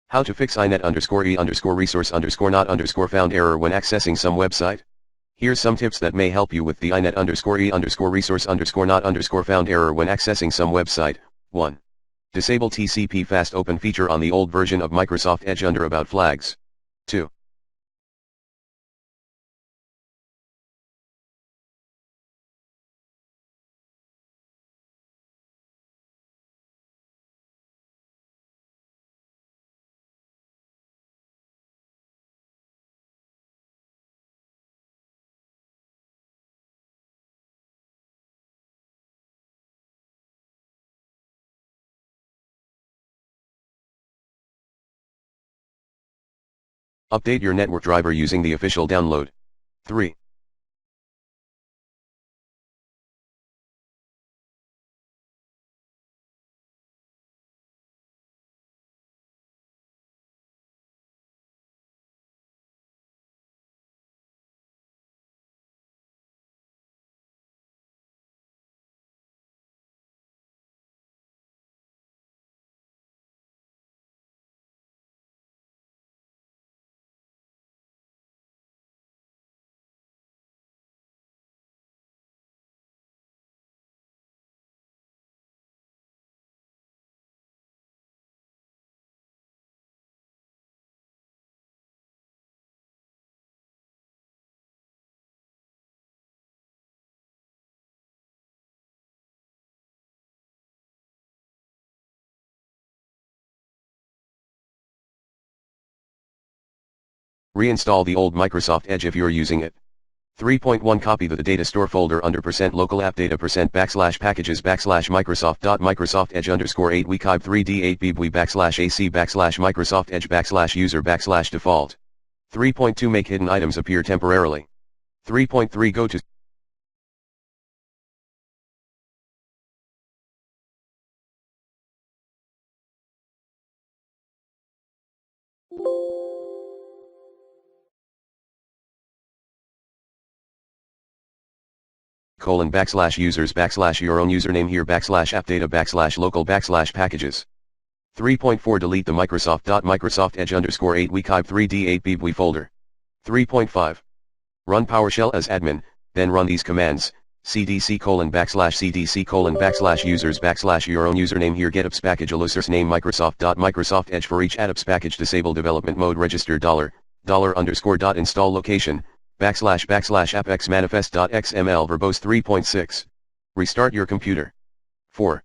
How to fix inet_e_resource_not_found error when accessing some website? Here's some tips that may help you with the inet_e_resource_not_found error when accessing some website. 1. Disable TCP fast open feature on the old version of Microsoft Edge under About Flags. 2. Update your network driver using the official download. 3. Reinstall the old Microsoft Edge if you're using it. 3.1 Copy the data store folder under %local app data %packages /Microsoft Edge _8 weekib 3d8 bbwi /ac /Microsoft Edge /user /default. 3.2 Make hidden items appear temporarily. 3.3 Go to :users /your own username here /app data /local /packages. 3.4 Delete the Microsoft Edge _8 weekib 3d8 bbwi folder. 3.5 Run PowerShell as admin, then run these commands: cdc /users /your own username here getapps package users name Microsoft Edge for each adapps package disable development mode register $_install location /apps manifest.xml verbose 3.6 Restart your computer. 4.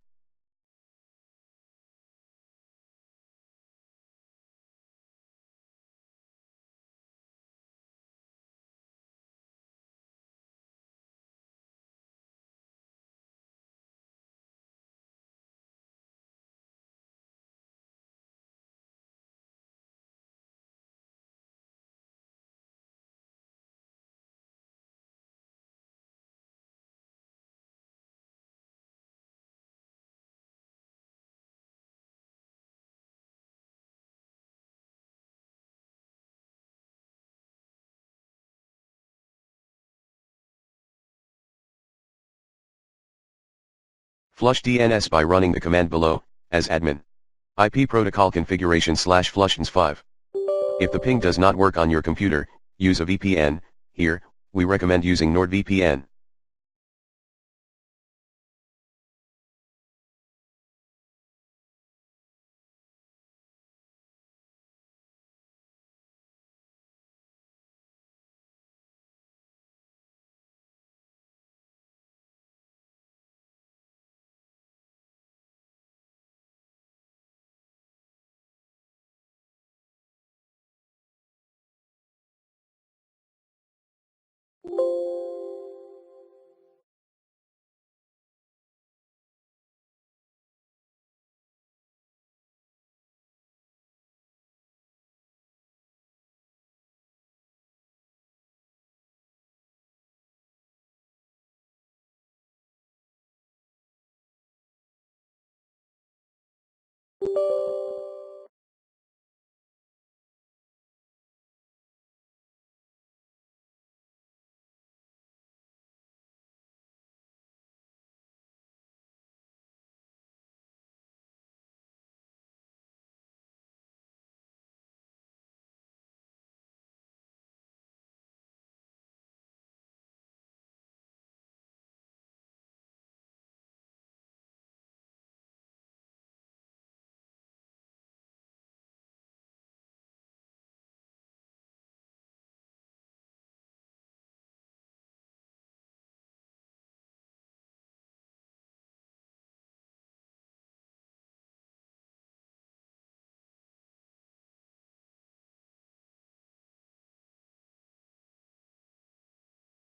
Flush DNS by running the command below, as admin. IP protocol configuration /flushdns5. If the ping does not work on your computer, use a VPN. Here, we recommend using NordVPN.